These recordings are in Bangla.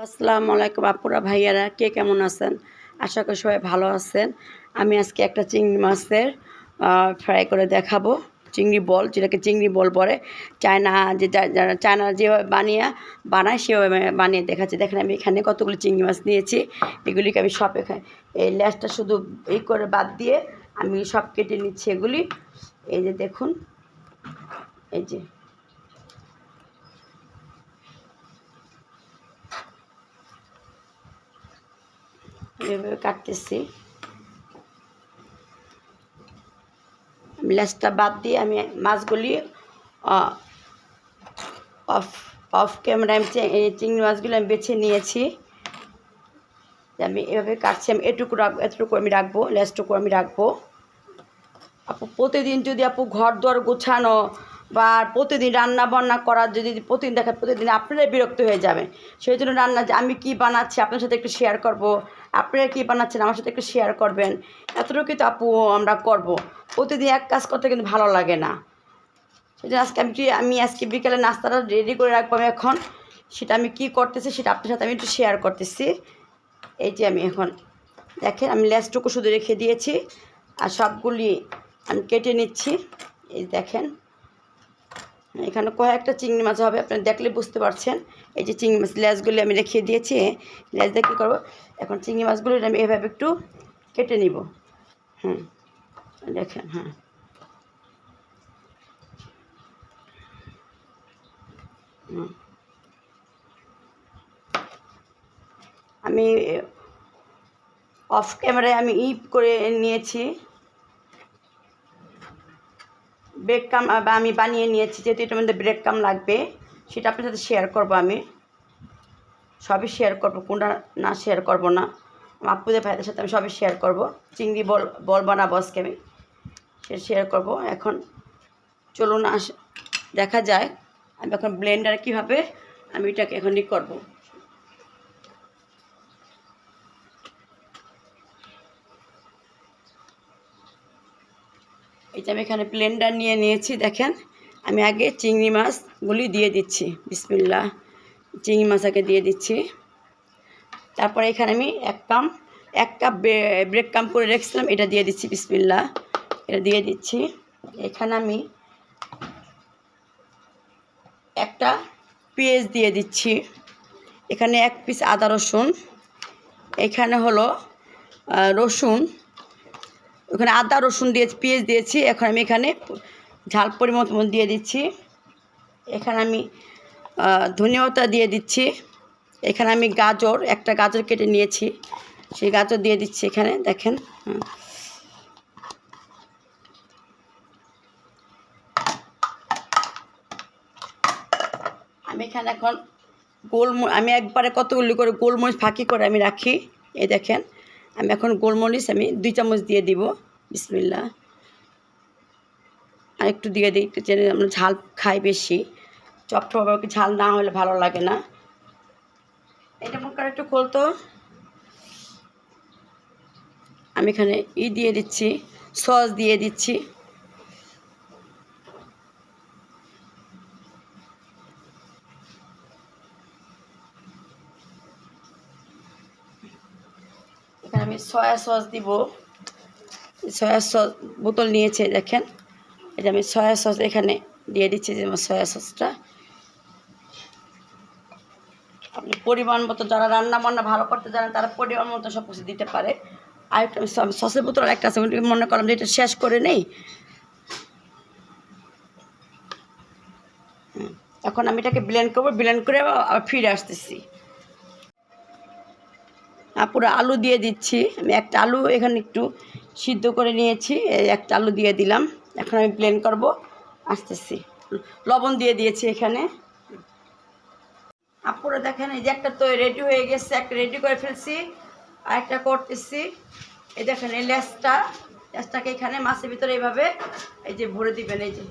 আসসালামু আলাইকুম আপুরা ভাইয়ারা, কে কেমন আছেন? আশা করি সবাই ভালো আছেন। আমি আজকে একটা চিংড়ি মাছের ফ্রাই করে দেখাবো। চিংড়ি বল, যেটাকে চিংড়ি বল বলে, চায়না যারা চায়না যেভাবে বানায় সেভাবে বানিয়ে দেখাচ্ছি। দেখেন আমি এখানে কতগুলো চিংড়ি মাছ নিয়েছি। এগুলিকে আমি সব এখানে এই লেজটা শুধু এই করে বাদ দিয়ে আমি সব কেটে নিচ্ছি এগুলি। এই যে দেখুন, এই যে এভাবে কাটতেছি। লেজটা বাদ দিয়ে আমি মাছগুলি অফ অফ ক্যামেরা আমি চিংড়ি মাছগুলো আমি বেছে নিয়েছি। আমি এভাবে কাটছি। আমি এতটুকু আমি রাখবো, লেজটুকু আমি রাখবো। আপু প্রতিদিন যদি ঘর দর গোছানো বা প্রতিদিন রান্না বান্না করার যদি প্রতিদিন দেখেন, প্রতিদিন আপনারাই বিরক্ত হয়ে যাবেন। সেই জন্য আমি কী বানাচ্ছি আপনার সাথে একটু শেয়ার করব, আপনারা কী বানাচ্ছেন আমার সাথে একটু শেয়ার করবেন। এতটুকুই তো আপু আমরা করব। প্রতিদিন এক কাজ করতে কিন্তু ভালো লাগে না। সেই জন্য আমি আজকে বিকেলে নাস্তাটা রেডি করে রাখবো। আমি এখন সেটা আমি কী করতেছি সেটা আপনার সাথে আমি একটু শেয়ার করতেছি। এই যে আমি এখন দেখেন আমি লেজটুকু শুধু রেখে দিয়েছি আর সবগুলি আমি কেটে নিচ্ছি। এই দেখেন এখানে কয়েকটা চিংড়ি মাছ হবে, আপনারা দেখলে বুঝতে পারছেন। এই যে চিংড়ি মাছ লেজগুলি আমি রেখে দিয়েছি। লেজ দিয়ে কী করবো, এখন চিংড়ি মাছগুলি আমি এভাবে একটু কেটে নিব। দেখেন আমি অফ ক্যামেরায় আমি করে নিয়েছি, ব্রেড কাম আমি বানিয়ে নিয়েছি। যেহেতু এটার মধ্যে ব্রেড কাম লাগবে সেটা আপনার সাথে শেয়ার করবো। আমি সবই শেয়ার করবো, কোনটা না শেয়ার করবো না। আপুদের ভাইদের সাথে আমি সবই শেয়ার করবো। চিংড়ি বল বানাবো আজকে আমি, সে শেয়ার করবো। এখন চলুন দেখা যায় আমি এখন ব্লেন্ডারে কীভাবে আমি এটাকে এখন করবো। এটা আমি এখানে ব্লেন্ডার নিয়ে নিয়েছি। দেখেন আমি আগে চিংড়ি মাছগুলি দিয়ে দিচ্ছি। বিসমিল্লাহ, চিংড়ি মাছ আগে দিয়ে দিচ্ছি। তারপরে এখানে আমি এক কাপ ব্রেড কাম করে রেখেছিলাম, এটা দিয়ে দিচ্ছি। বিসমিল্লাহ, এটা দিয়ে দিচ্ছি। এখানে আমি একটা পেঁয়াজ দিয়ে দিচ্ছি। এখানে এক পিস আদা রসুন, এখানে হলো রসুন, ওখানে আদা রসুন দিয়েছি, পেঁয়াজ দিয়েছি। এখন আমি এখানে ঝাল পরিমাণ দিয়ে দিচ্ছি। এখানে আমি ধনিয়া পাতা দিয়ে দিচ্ছি। এখানে আমি একটা গাজর কেটে নিয়েছি, সেই গাজর দিয়ে দিচ্ছি এখানে। দেখেন আমি এখানে এখন আমি একবারে কতগুলি করে গোলমরিচ ফাঁকি করে আমি রাখি। এই দেখেন আমি এখন গোলমরিচ আমি 2 চামচ দিয়ে দিব। বিসমিল্লাহ, আর একটু দিয়ে দিই, একটু জেনে আমরা ঝাল খাই বেশি। চপটা ঝাল না হলে ভালো লাগে না। এটা মনে করে একটু খুলতো। আমি এখানে দিয়ে দিচ্ছি, সস দিয়ে দিচ্ছি। এখানে আমি সয়া সস দিব। সয়া সস বোতল নিয়েছে দেখেন, এটা আমি সয়া সস এখানে দিয়ে দিচ্ছি। যে আমার সয়া সসটা আপনি পরিমাণ মতো, যারা রান্না বান্না ভালো করতে জানেন তারা পরিমাণ মতো সব কিছু দিতে পারে। আর একটা সসের বোতল একটা আছে, মনে করলাম যে এটা শেষ করে নেই। এখন আমি এটাকে ব্লেন্ড করবো, ব্লেন্ড করে আবার ফিরে আসতেছি। পুরো আলু দিয়ে দিচ্ছি। আমি একটা আলু এখানে একটু সিদ্ধ করে নিয়েছি, একটা আলু দিয়ে দিলাম। এখন আমি ব্লেন্ড করব, আসতেছি। লবণ দিয়ে দিয়েছি এখানে। আপুরা দেখেন এই যে একটা তো রেডি হয়ে গেছে, একটা রেডি করে ফেলছি, আর একটা করতেছি। এই দেখেন এই লেজটাকে এখানে মাছের ভিতরে এইভাবে এই যে ভরে দিবেন। এই যে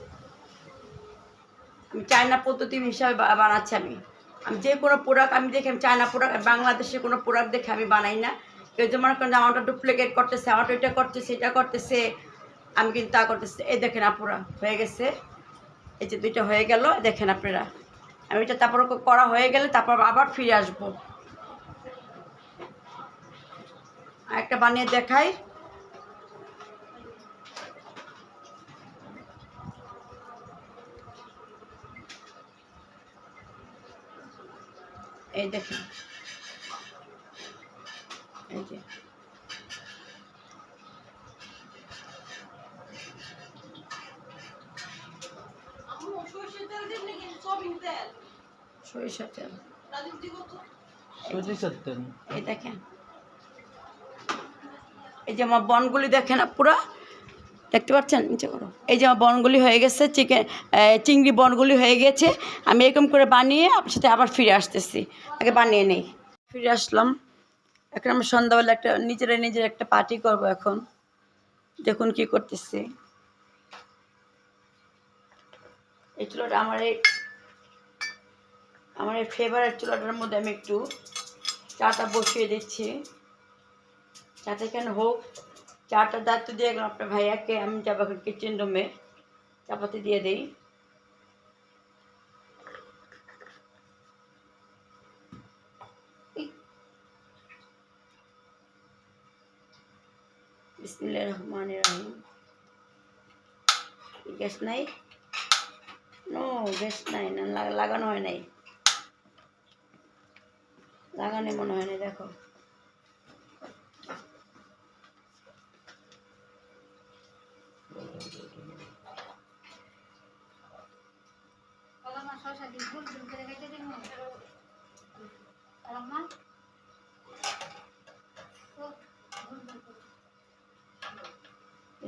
আমি চায়না পদ্ধতি হিসাবে বানাচ্ছি। আমি যে কোনো প্রোডাক্ট আমি দেখি, আমি চায়না প্রোডাক্ট, বাংলাদেশের কোনো প্রোডাক্ট দেখে আমি বানাই না। কেউ যে মনে করেন আমারটা ডুপ্লিকেট করতেছে, আমারটা এটা করতেছে, এটা করতেছে, আমি কিন্তু তা করতেছে। এই দেখেন আপুরা হয়ে গেছে, এই যে 2টা হয়ে গেল। দেখেন আপনারা, আমি এটা তারপর করা হয়ে গেলে তারপর আবার ফিরে আসবো। আরেকটা বানিয়ে দেখাই। এই দেখেন, এই যে সরিষার তেল, এই দেখেন, এই যে আমার বনগুলি দেখেন পুরা দেখতে পাচ্ছেন, নিচে করো। এই যে আমার বনগুলি হয়ে গেছে, চিংড়ি বনগুলি হয়ে গেছে। আমি এরকম করে বানিয়ে আপনার সাথে আবার ফিরে আসতেছি। আগে বানিয়ে নেই। ফিরে আসলাম। এখন আমি সন্ধ্যাবেলা একটা নিজের একটা পার্টি করব। এখন দেখুন কি করতেছি। এই চুলাটা আমার এই ফেভারিট চুলাটার মধ্যে আমি একটু চাটা বসিয়ে দিচ্ছি। চাটা কেন হোক, চাটার দায়িত্ব দিয়ে গেলাম আপনার ভাইয়াকে। আমি যাবো এখন কিচেন রুমে, চাপাতি দিয়ে দিই। বিসমিল্লাহির রহমানির রহিম। গ্যাস নাই, নো গ্যাস নাই, না লাগানো হয় নাই, লাগানো মনে হয় না। দেখো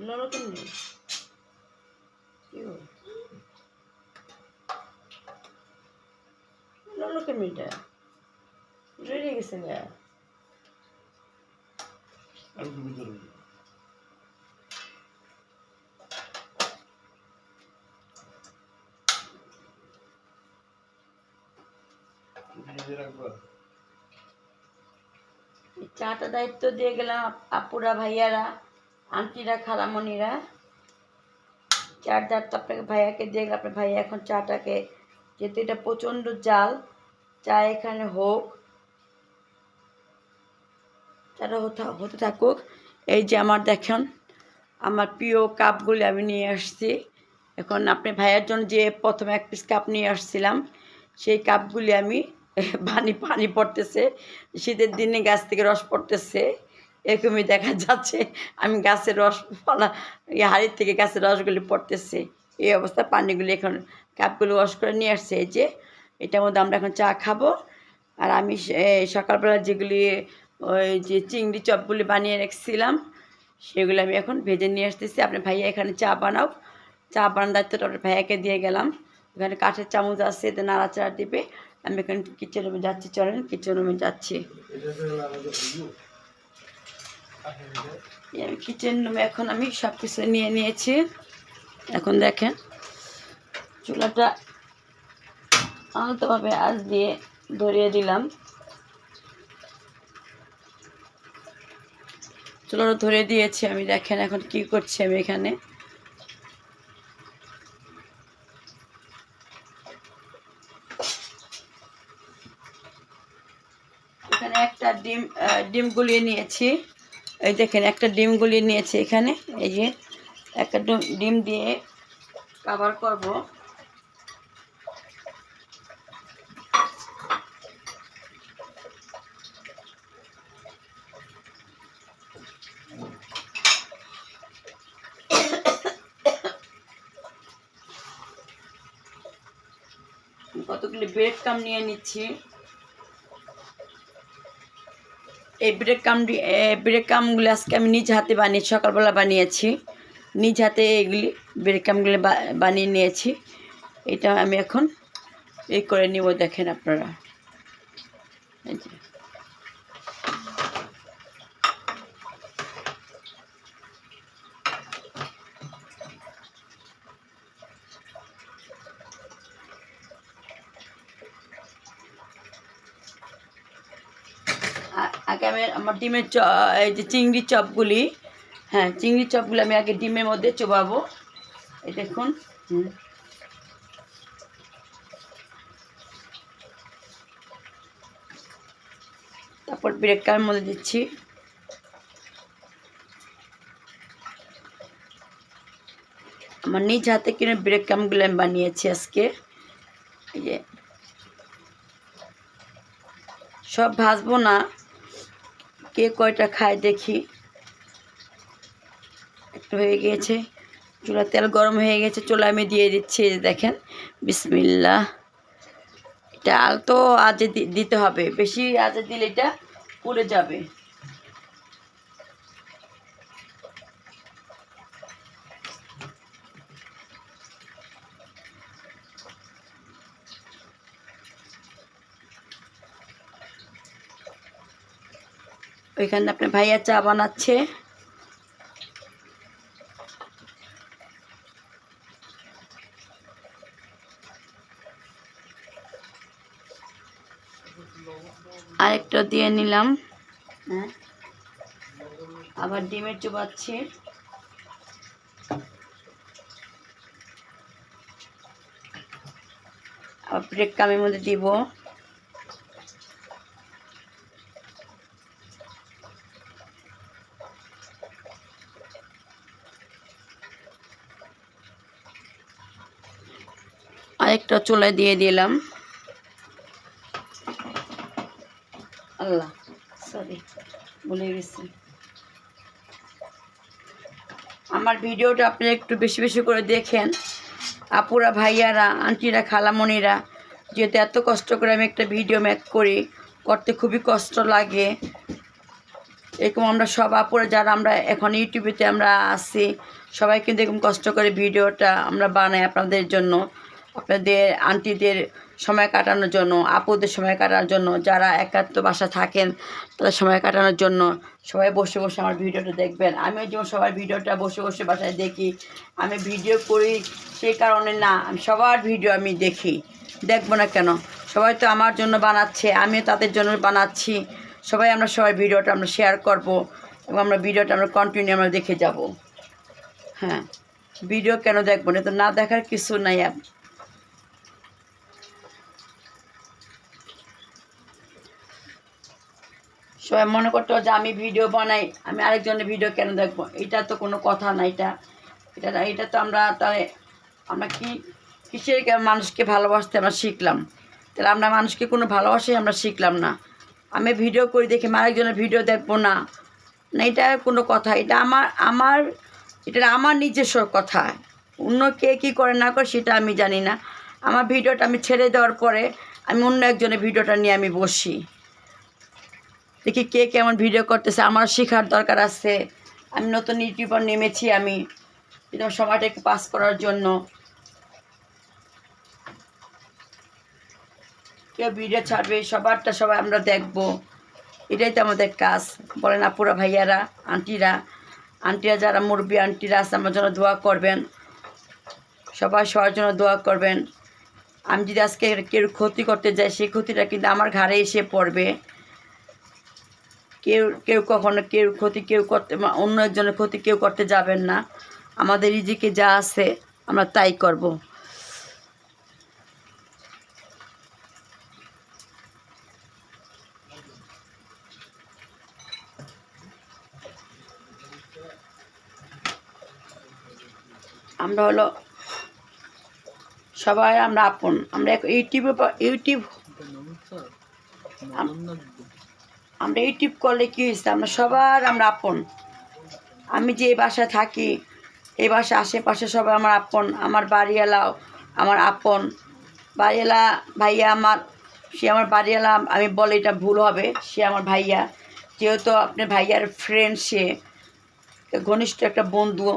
লড়ো কেমনি লড়ো কেমনিটা রেডি গেছে গা। চাটা দায়িত্ব দিয়ে গেলাম আপুরা, ভাইয়ারা, আন্টিরা, খালামণিরা। চার দায়িত্ব আপনাকে ভাইয়াকে দিয়ে গেলাম। আপনার ভাইয়া এখন চাটাকে, যেহেতু এটা প্রচণ্ড জাল, চা এখানে হোক, চাটা হতে থাকুক। এই যে আমার দেখেন আমার প্রিয় কাপগুলি আমি নিয়ে আসছি। এখন আপনি ভাইয়ের জন্য যে প্রথমে এক পিস কাপ নিয়ে আসছিলাম, সেই কাপগুলি আমি পানি পড়তেছে, শীতের দিনে গাছ থেকে রস পড়তেছে, এরকমই দেখা যাচ্ছে। আমি গাছের রস ফলা, হাড়ির থেকে গাছের রসগুলি পড়তেছে। এই অবস্থা পানিগুলি এখন কাপগুলো ওয়াশ করে নিয়ে আসছে। এই যে এটার মধ্যে আমরা এখন চা খাবো। আর আমি সকালবেলা যেগুলি ওই যে চিংড়ি চপগুলি বানিয়ে রেখেছিলাম, সেগুলো আমি এখন ভেজে নিয়ে আসতেছি। আপনার ভাইয়া এখানে চা বানাও, চা বানানোর দায়িত্বটা আপনার ভাইয়াকে দিয়ে গেলাম। এখানে কাঠের চামচ আছে, এতে নাড়াচাড়া দিবে। আমি এখন কিচেন রুমে যাচ্ছি, চলেন কিচেন রুমে যাচ্ছি। আমি কিচেন রুমে এখন আমি সব কিছু নিয়ে নিয়েছি। এখন দেখেন চুলাটা আলতোভাবে আঁচ দিয়ে ধরিয়ে দিলাম। চুলাটা ধরে দিয়েছি আমি। দেখেন এখন কি করছি আমি এখানে। এখানে একটা ডিম গুলিয়ে নিয়েছি। এই দেখেন একটা ডিম গুলিয়ে নিয়েছি এখানে। এই যে একটা ডিম দিয়ে কভার করব। কতগুলি ব্রেড ক্রাম্ব নিয়ে নিচ্ছি। এই ব্রেড ক্রাম্বগুলি আজকে আমি নিজ হাতে বানিয়েছি, সকালবেলা বানিয়েছি নিজ হাতে। এগুলি ব্রেড ক্রাম্বগুলি বানিয়ে নিয়েছি। এটা আমি এখন এই করে নিব। দেখেন আপনারা, এই যে আগে আমি আমার ডিমের এই যে চিংড়ির চপগুলি, হ্যাঁ চিংড়ির চপগুলি আমি আগে ডিমের মধ্যে চোবাবো। এই দেখুন, তারপর ব্রেড ক্রাম্বের মধ্যে দিচ্ছি। আমার নিজ হাতে কিনে ব্রেড ক্রাম্বগুলো আমি বানিয়েছি আজকে। এই যে সব ভাজবো না, কে কয়টা খায় দেখি। একটু হয়ে গিয়েছে, চুলা তেল গরম হয়ে গেছে, চুলা আমি দিয়ে দিচ্ছি। দেখেন, বিসমিল্লাহ। এটা আলতো আজে দিতে হবে, বেশি আজে দিলে এটা পুড়ে যাবে। ওইখানে আপনার ভাইয়া চা বানাচ্ছে। আরেকটা দিয়ে নিলাম। হ্যাঁ, আবার ডিমের চুবাচ্ছি। আবার ব্রেড ক্রাম্বের মধ্যে দিব। আরেকটা চুলায় দিয়ে দিলাম। আল্লাহ, সরি, ভুলে গেছি। আমার ভিডিওটা আপনারা একটু বেশি বেশি করে দেখেন, আপুরা, ভাইয়ারা, আন্টিরা, খালামণিরা। যেহেতু এত কষ্ট করে আমি একটা ভিডিও মেক করি, করতে খুবই কষ্ট লাগে। এরকম আমরা সব আপুরা যারা আমরা এখন ইউটিউবেতে আমরা আছি, সবাই কিন্তু এরকম কষ্ট করে ভিডিওটা আমরা বানাই আপনাদের জন্য, আপনাদের আন্টিদের সময় কাটানোর জন্য, আপুদের সময় কাটানোর জন্য, যারা একাত্ম বাসা থাকেন তাদের সময় কাটানোর জন্য। সবাই বসে বসে আমার ভিডিওটা দেখবেন। আমিও যেমন সবার ভিডিওটা বসে বসে বাসায় দেখি, আমি ভিডিও করি সেই কারণে না, আমি সবার ভিডিও আমি দেখি, দেখবো না কেন? সবাই তো আমার জন্য বানাচ্ছে, আমিও তাদের জন্য বানাচ্ছি। সবাই আমরা সবাই ভিডিওটা আমরা শেয়ার করব এবং আমরা ভিডিওটা আমরা কন্টিনিউ আমরা দেখে যাব। হ্যাঁ, ভিডিও কেন দেখবো না? তো না দেখার কিছু নাই। সবাই মনে করতো যে আমি ভিডিও বানাই, আমি আরেকজনের ভিডিও কেন দেখবো? এটা তো কোনো কথা না। এটা তো আমরা তাহলে আমরা কিসের মানুষকে ভালোবাসতে আমরা শিখলাম? তাহলে আমরা মানুষকে কোনো ভালোবাসাই আমরা শিখলাম না। আমি ভিডিও করি দেখে আরেকজনের ভিডিও দেখবো না, না, এটা কোনো কথা? এটা আমার নিজস্ব কথা। অন্য কে কী করে না করে সেটা আমি জানি না। আমার ভিডিওটা আমি ছেড়ে দেওয়ার পরে আমি অন্য একজনের ভিডিওটা নিয়ে আমি বসি, দেখি কে কেমন ভিডিও করতেছে। আমার শেখার দরকার আছে। আমি নতুন ইউটিউবার নেমেছি, আমি একদম সময়টা একটু পাস করার জন্য। কেউ ভিডিও ছাড়বে, সবাই আমরা দেখব, এটাই তো আমাদের কাজ। বলেন আপুরা, ভাইয়ারা, আন্টিরা যারা মুরব্বী আন্টিরা আছে, আমার জন্য দোয়া করবেন। সবাই সবার জন্য দোয়া করবেন। আমি যদি আজকে কেউ ক্ষতি করতে যাই, সেই ক্ষতিটা কিন্তু আমার ঘাড়ে এসে পড়বে। কেউ কখনো ক্ষতি করতে, অন্য একজনের ক্ষতি কেউ করতে যাবেন না। আমাদের রিজিকে যা আছে আমরা তাই করব। আমরা হলো সবাই আমরা আপন। আমরা আমরা ইউটিউব করলে কী হয়েছে? আমরা সবার আমরা আপন। আমি যে বাসায় থাকি, এই বাসায় আশেপাশে সবাই আমার আপন। আমার বাড়িওয়ালাও আমার আপন। বাড়িওয়ালা ভাইয়া সে আমার বাড়িওয়ালা, আমি বলে এটা ভুল হবে, সে আমার ভাইয়া। যেহেতু আপনার ভাইয়ার ফ্রেন্ড, সে ঘনিষ্ঠ একটা বন্ধু।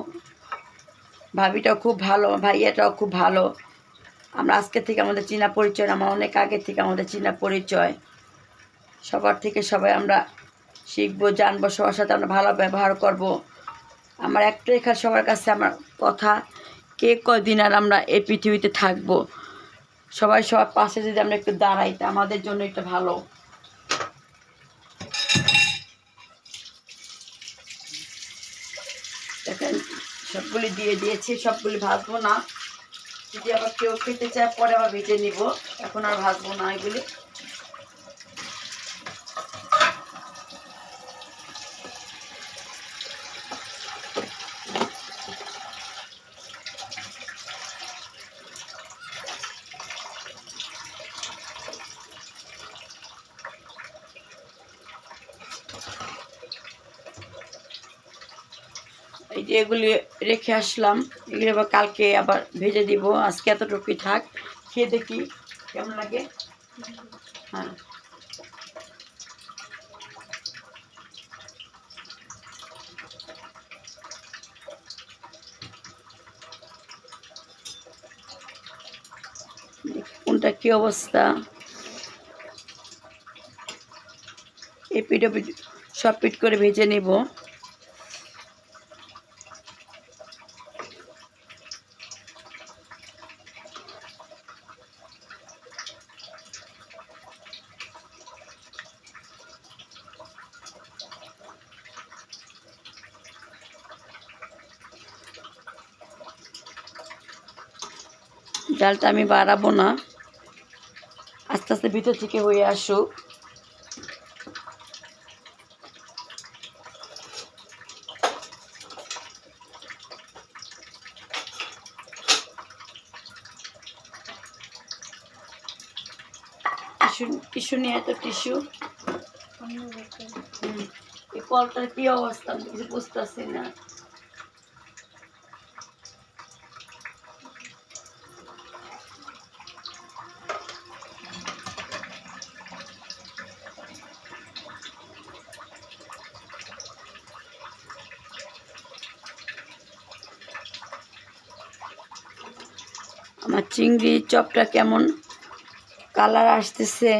ভাবিটাও খুব ভালো, ভাইয়াটাও খুব ভালো। আমরা আজকে থেকে আমাদের চেনা পরিচয়, আমার অনেক আগে থেকে আমাদের চেনা পরিচয়। সবার থেকে সবাই আমরা শিখবো, জানবো, সবার সাথে আমরা ভালো ব্যবহার করব। আমার একটাই সবার কাছে আমার কথা, কে কদিন আর আমরা এই পৃথিবীতে থাকবো, সবাই সবার পাশে যদি আমরা একটু দাঁড়াই, তা আমাদের জন্য একটু ভালো। দেখেন, সবগুলি দিয়ে দিয়েছি, সবগুলি ভাজবো না। যদি আবার কেউ খেতে চায় পরে আবার ভেজে নিব, এখন আর ভাজবো না এগুলি। এই যে এগুলি রেখে আসলাম, এগুলি আবার কালকে আবার ভেজে দিব। আজকে এতটুকুই থাক, খেয়ে দেখি কেমন লাগে। হ্যাঁ, কোনটা কী অবস্থা। এই পিঠে সব পিঠ করে ভেজে নেব। জালটা আমি বাড়াবো না, আস্তে আস্তে ভিতর থেকে হয়ে আসুক। টিস্যু টিস্যু নিয়ে তো টিস্যু। এই কলটার কি অবস্থা কিছু বুঝতেছি না। আমার চিংড়ি চপটা কেমন কালার আসতেছে,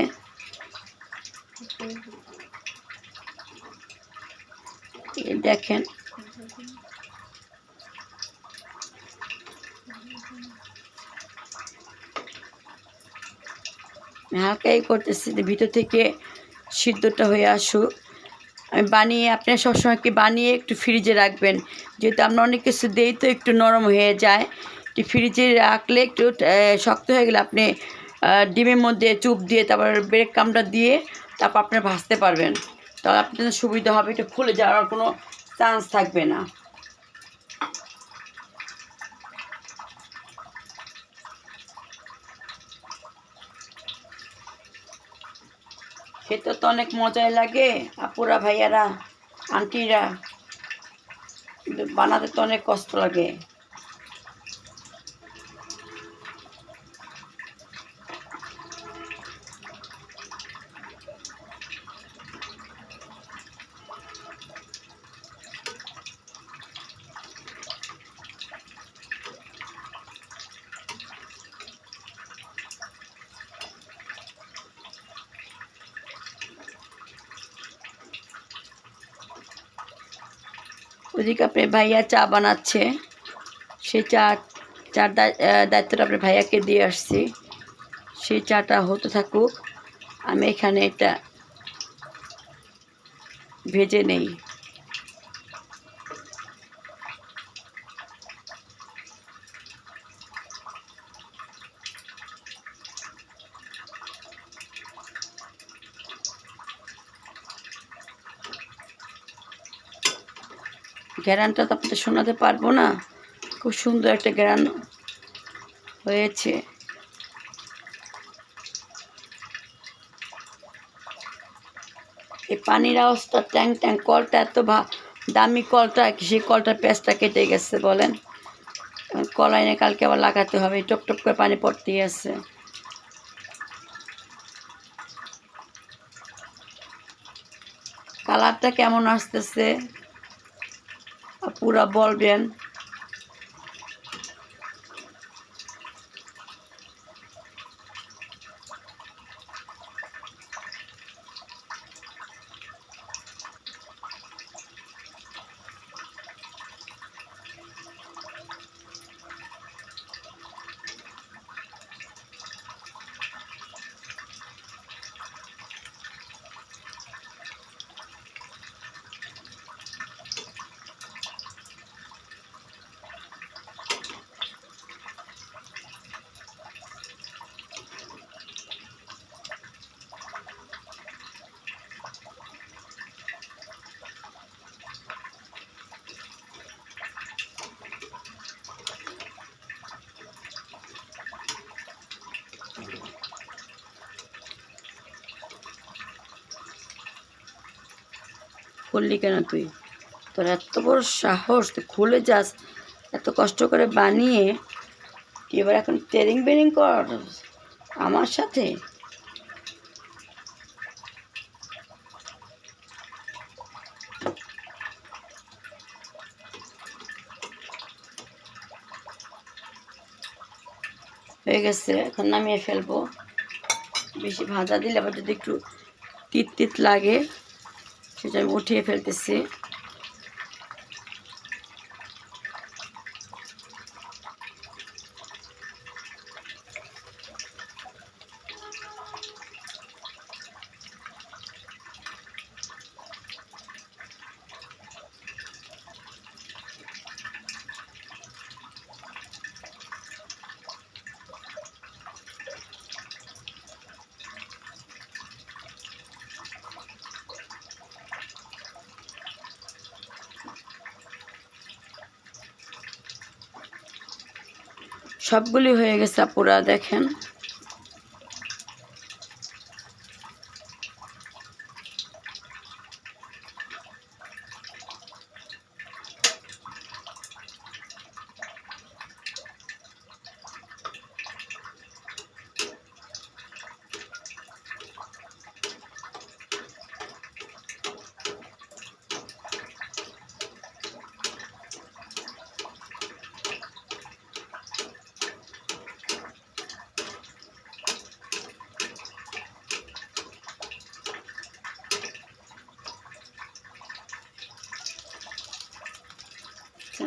দেখেন। হালকাই করতেছি, ভিতর থেকে সিদ্ধটা হয়ে আসুক। আমি বানিয়ে, আপনার সবসময় কি বানিয়ে একটু ফ্রিজে রাখবেন, যেহেতু আমরা অনেক কিছু দিই তো একটু নরম হয়ে যায়। একটু ফ্রিজে রাখলে একটু শক্ত হয়ে গেলে আপনি ডিমের মধ্যে চুপ দিয়ে তারপর ব্রেড ক্রাম্বটা দিয়ে তারপর আপনি ভাজতে পারবেন। তাহলে আপনাদের সুবিধা হবে, একটু ফুলে যাওয়ার কোনো চান্স থাকবে না। খেতে তো অনেক মজাই লাগে আপুরা, ভাইয়ারা, আন্টিরা, কিন্তু বানাতে তো অনেক কষ্ট লাগে। ওদিকে আপনার ভাইয়া চা বানাচ্ছে, সেই চার দায়িত্বটা আপনার ভাইয়াকে দিয়ে আসছি। সেই চাটা হতে থাকুক, আমি এখানে এটা ভেজে নেই। ঘ্রাণটা তো আপনাদের শোনাতে পারবো না, খুব সুন্দর একটা ঘ্রাণ হয়েছে। এই পানির আওয়াজটা ট্যাং ট্যাং, কলটা এত দামি কলটা, সেই কলটার প্যাঁচটা কেটে গেছে বলেন। কল এনে কালকে আবার লাগাতে হবে, টপ টপ করে পানি পড়তেই আছে। কালারটা কেমন আসতেছে পুরা বলবেন। করলি কেন তুই? তোর এত বড় সাহস, তুই খুলে যাস, এত কষ্ট করে বানিয়ে তুই এবার এখন টেরিং বেরিং কর আমার সাথে। হয়ে গেছে, এখন নামিয়ে ফেলবো। বেশি ভাজা দিলে আবার যদি একটু তিত তিত লাগে সেটা আমি উঠিয়ে ফেলতেছি। সবগুলি হয়ে গেছে আপুরা, দেখেন।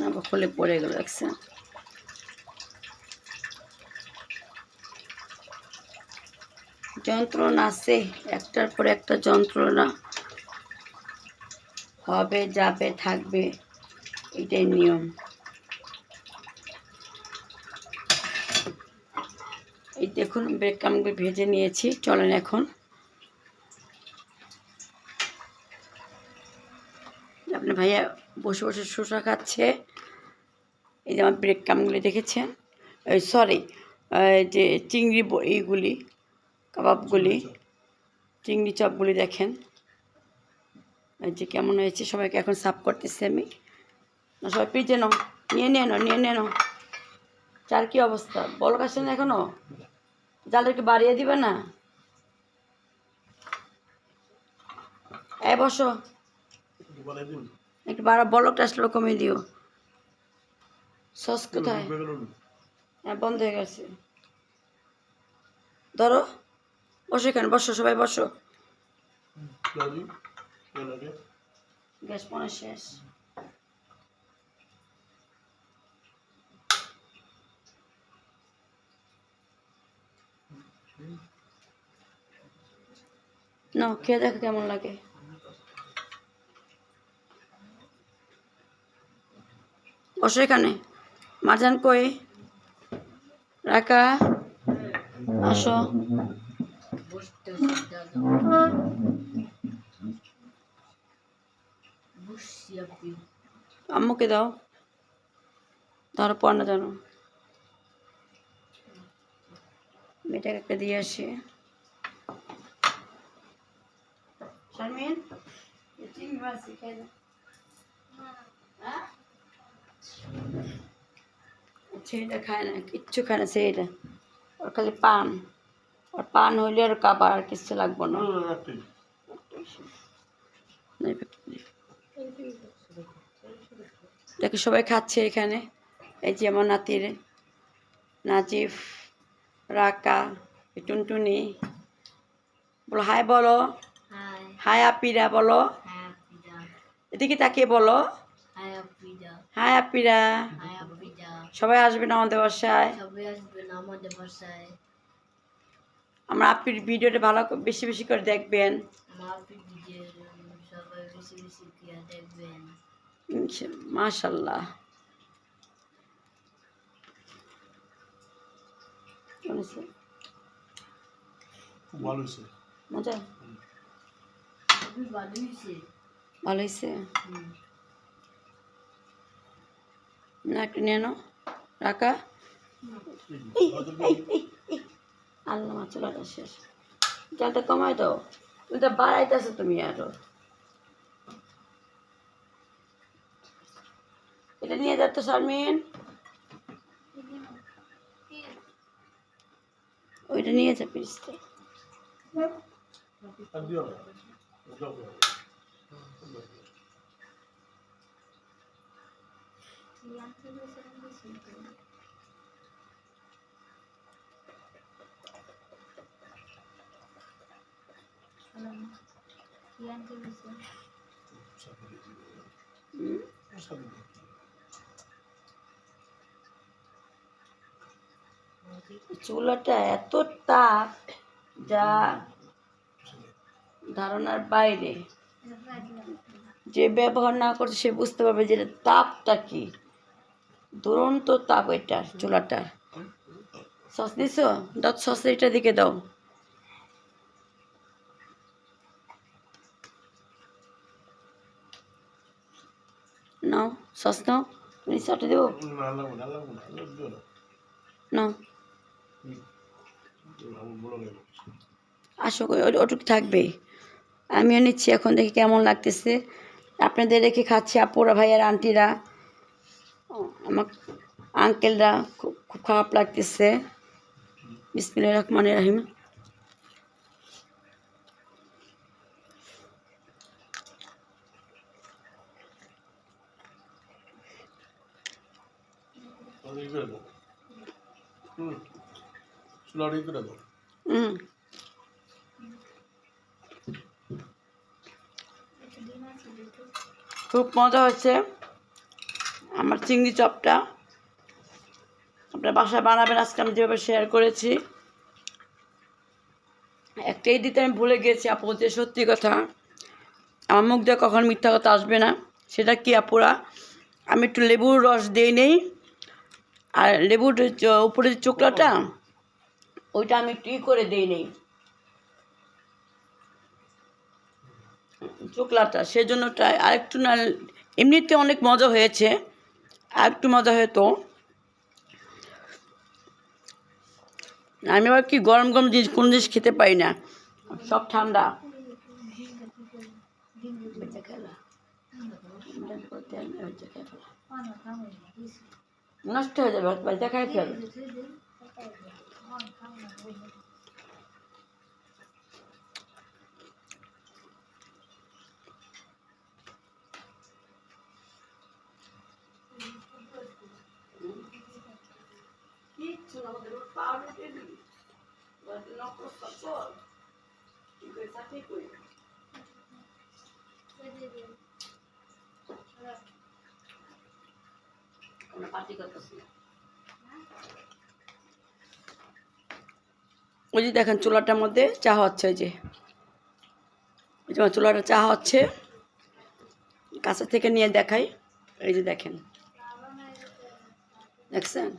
আবার খুলে পড়ে গেল, দেখছেন। যন্ত্রণা আছে, একটার পর একটা যন্ত্রণা হবে, যাবে, থাকবে, এটাই নিয়ম। এই দেখুন ব্রেড ক্রাম্বগুলো ভেজে নিয়েছি। চলেন এখন আপনার ভাইয়া বসে বসে শসা খাচ্ছে। এই যে আমার ব্রেড ক্রাম্বগুলি দেখেছেন, সরি, যে চিংড়ি এইগুলি, কাবাবগুলি, চিংড়ি চপগুলি দেখেন এই যে কেমন হয়েছে। সবাইকে এখন সার্ভ করতেছি আমি। না সবাই পিজে নাও, নিয়ে নেন। চার কি অবস্থা, বলক আসছে না এখনো? জাল একটু বাড়িয়ে দিবে না? বসো, একটু বলকটা আসলে কমিয়ে দিও। সস কোথায়? হ্যাঁ, বন্ধ হয়ে গেছে। ধরো, বসো এখানে, বসো, সবাই বসো। গ্যাস মনে শেষ। না, খেয়ে দেখো কেমন লাগে। বসো এখানে। মারজান কই? রাকা, আসো। আম্মুকে দাও, ধরো পর না জানো। মেয়েটাকে একটা দিয়ে আসি। শারমিন, চিংড়ি মাছ খেয়ে দাও। ছেলেটা খায় না, কিচ্ছু খায় না ছেলেটা, ওর খালি পান। আর পান হইলে আর কাবার আর কিছু লাগবো না। দেখো সবাই খাচ্ছে এখানে। এই যে আমার নাতির, নাজিফ, রাকা, টুনটুনি, বলো হাই, বলো হাই আপিরা, বলো এদিকে তাকিয়ে বলো হাই আপিরা। সবাই আসবেন আমাদের বাসায়। আমার আপির ভিডিওটা ভালো বেশি বেশি করে দেখবেন। মাশাআল্লাহ, মজা, ভালো হয়েছে না? একটু নিয়ে নাও রাকা। আল্লাহ, মা চুলাটা শেষ, জালটা কমাই দাও, তুমি তো বাড়াইতেছো তুমি আরো। এটা নিয়ে যা তো শারমিন, ওইটা নিয়ে যা পিসটা। চুলাটা এত তাপ যা ধারণার বাইরে। যে ব্যবহার না করছে সে বুঝতে পারবে যে তাপটা কি, দুরন্ত তাপ এটা চুলাটার। সস দিছো? দাও সস, এটা দিকে দাও। নাও সস নাও, তুমি সসটা দেবো নাও। আসো, ওটুকু থাকবেই। আমিও নিচ্ছি এখন, দেখি কেমন লাগতেছে। আপনাদের রেখে খাচ্ছি আপুরা, ভাইয়ার, আন্টিরা, আমার আঙ্কেলরা। খুব খুব খারাপ লাগতেছে। বিসমিল্লাহির রহমানির রহিম। খুব মজা হচ্ছে আমার চিংড়ি চপটা। আপনার বাসায় বানাবেন, আজকে আমি যেভাবে শেয়ার করেছি। একটাই দিতে আমি ভুলে গিয়েছি আপু, যে সত্যি কথা, আমার মুখ দিয়ে কখন মিথ্যা কথা আসবে না। সেটা কি আপুরা, আমি একটু লেবুর রস দিয়ে নেই, আর লেবুর উপরে যে চোকলাটা ওইটা আমি একটু করে দিই নেই, চোকলাটা, সেজন্য আরেকটু না, এমনিতে অনেক মজা হয়েছে, আর একটু মজা হতো। আমি আবার কি গরম গরম জিনিস, কোনো জিনিস খেতে পারি না, সব ঠান্ডা। নষ্ট হয়ে যাবে, দেখাই ফেল। ওই যে দেখেন চুলাটার মধ্যে চা হচ্ছে, ওই যে চুলাটা চা হচ্ছে, কাছে থেকে নিয়ে দেখাই। এই যে দেখেন, দেখছেন,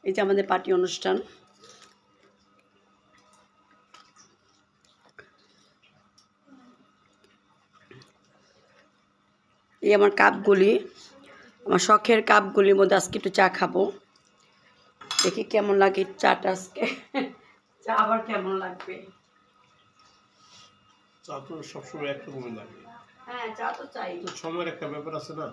এই যে আমাদের পার্টি অনুষ্ঠান। এই আমার কাপগুলি, আমার শখের কাপগুলির মধ্যে আজকে একটু চা খাবো। দেখি কেমন লাগে চাটা আজকে। চা আবার কেমন লাগবে। চা তো সবসময় একরকমই লাগে। হ্যাঁ, চা তো চাই, তো সময়ের একটা ব্যাপার আছে না।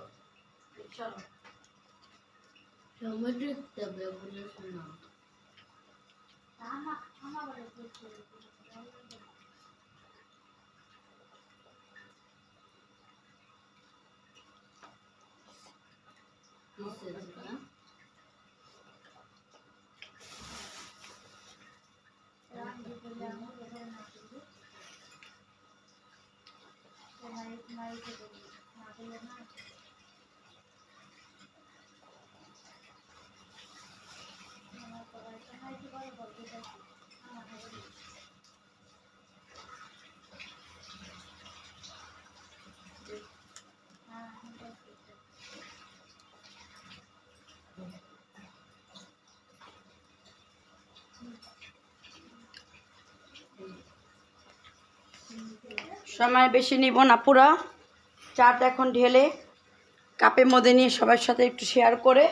সময় বেশি নিব না পুরা, চাটা এখন ঢেলে কাপের মধ্যে নিয়ে সবার সাথে একটু শেয়ার করে।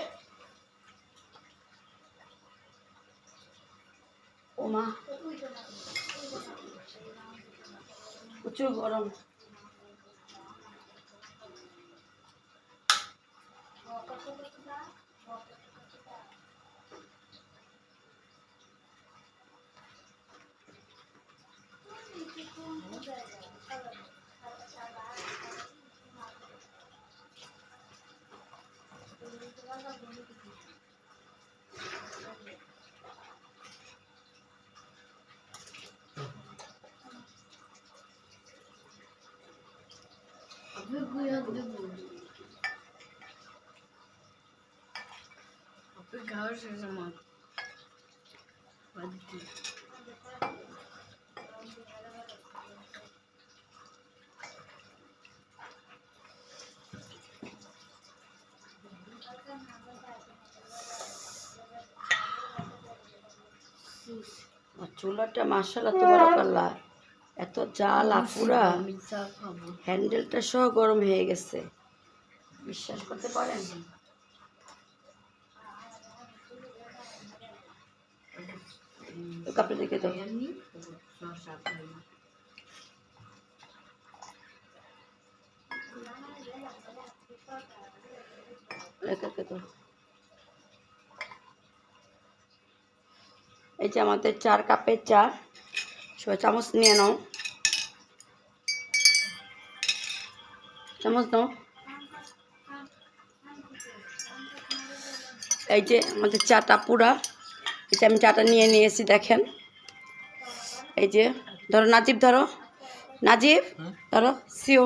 ওমা প্রচুর গরম। চুলাটা মাশাআল্লাহ তাবারাকাল্লাহ, এত জাল আপুরা, হ্যান্ডেলটা সহ গরম হয়ে গেছে, বিশ্বাস করতে পারেন? কাপড় দেখে তো এই যে আমাদের 4 কাপের চা, সবাই চামচ নিয়ে নাও, চামচ নাও। এই যে আমাদের চাটা পুরা, এই যে আমি চাটা নিয়ে নিয়েছি, দেখেন। এই যে ধরো নাজিব, ধরো নাজিব, ধরো সিও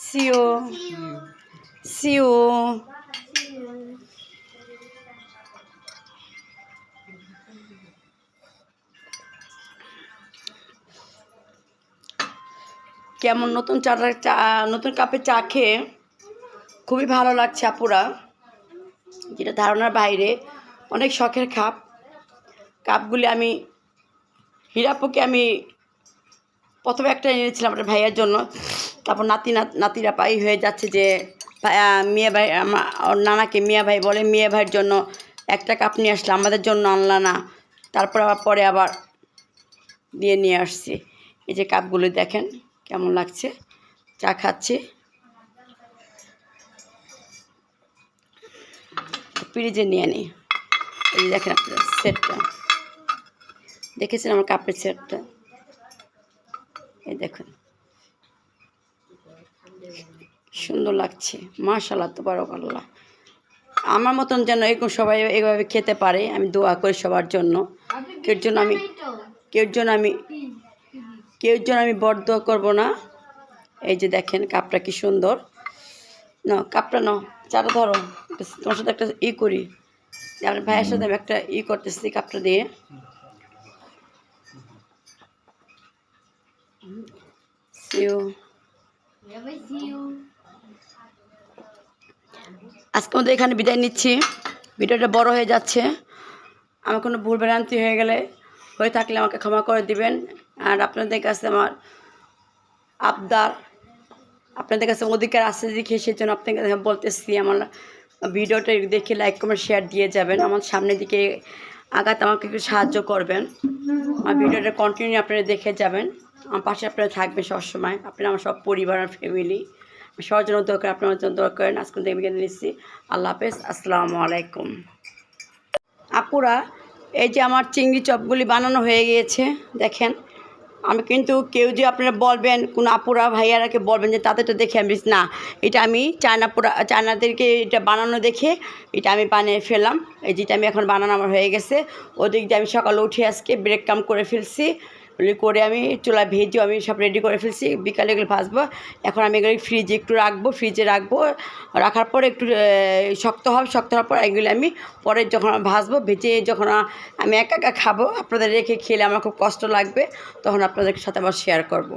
সিও সিও। কেমন নতুন নতুন কাপে চা খেয়ে খুবই ভালো লাগছে আপুরা, যেটা ধারণার বাইরে। অনেক শখের কাপগুলি আমি হীরাপুকে আমি প্রথমে একটা এনেছিলাম আমার ভাইয়ের জন্য, তারপর নাতিরা পাই হয়ে যাচ্ছে যে মিয়া ভাই, আমার নানাকে মিয়া ভাই বলে, মিয়া ভাইয়ের জন্য একটা কাপ নিয়ে আসলে আমাদের জন্য আনলা না, তারপর পরে আবার নিয়ে আসছি। এই যে কাপগুলো দেখেন কেমন লাগছে, চা খাচ্ছি। ফ্রিজে নিয়ে নিই। এই যে দেখেন আপনার সেটটা, দেখেছেন আমার কাপের সেটটা, এই দেখুন সুন্দর লাগছে, মাশাআল্লাহ তাবারাকাল্লাহ। আমার মতন যেন এরকম সবাই এইভাবে খেতে পারে, আমি দোয়া করি সবার জন্য। কেউর জন্য আমি বরদোয়া করব না। এই যে দেখেন কাপটা কি সুন্দর, নাও কাপটা নাও, চাটা ধরো, তোমার সাথে একটা করি, আমার ভাইয়ের সাথে আমি একটা করতেছি কাপটা দিয়ে। আজকে আমাদের এখানে বিদায় নিচ্ছি, ভিডিওটা বড় হয়ে যাচ্ছে, আমার কোনো ভুল ভ্রান্তি হয়ে থাকলে আমাকে ক্ষমা করে দিবেন। আর আপনাদের কাছে আমার আবদার, আপনাদের কাছে অধিকার আছে দেখে সেই জন্য আপনাদের কাছে বলতেছি, আমার ভিডিওটা দেখে লাইক কমেন্ট শেয়ার দিয়ে যাবেন, আমার সামনের দিকে আগাতে আমাকে একটু সাহায্য করবেন। আমার ভিডিওটা কন্টিনিউ আপনারা দেখে যাবেন, আমার পাশে আপনারা থাকবেন সবসময়, আপনারা আমার সব পরিবার আর ফ্যামিলি, সবার জন্য দোয়া করেন, আপনার জন্য দোয়া করেন। আজকে দেখে নিচ্ছি, আল্লাহ হাফেজ, আসসালামু আলাইকুম। আপুরা, এই যে আমার চিংড়ি চপগুলি বানানো হয়ে গিয়েছে, দেখেন। আমি কিন্তু কেউ যে আপনারা বলবেন, কোনো আপুরা ভাইয়ারাকে বলবেন যে তাদেরটা দেখে আমি না, এটা আমি চায়নাদেরকে এটা বানানো দেখে এটা আমি বানিয়ে ফেললাম। এই যেটা আমি এখন বানানো আমার হয়ে গেছে, ওদিক দিয়ে আমি সকালে উঠে আজকে ব্রেক কাম করে ফেলছি, করে আমি চুলা ভেজেও আমি সব রেডি করে ফেলছি, বিকালে এগুলো ভাজবো। এখন আমি এগুলো ফ্রিজে একটু ফ্রিজে রাখবো, রাখার পরে একটু শক্ত হওয়ার পর এগুলো আমি পরে যখন ভাজবো, ভেজে যখন আমি একা খাবো, আপনাদের রেখে খেলে আমার খুব কষ্ট লাগবে, তখন আপনাদের সাথে আবার শেয়ার করব।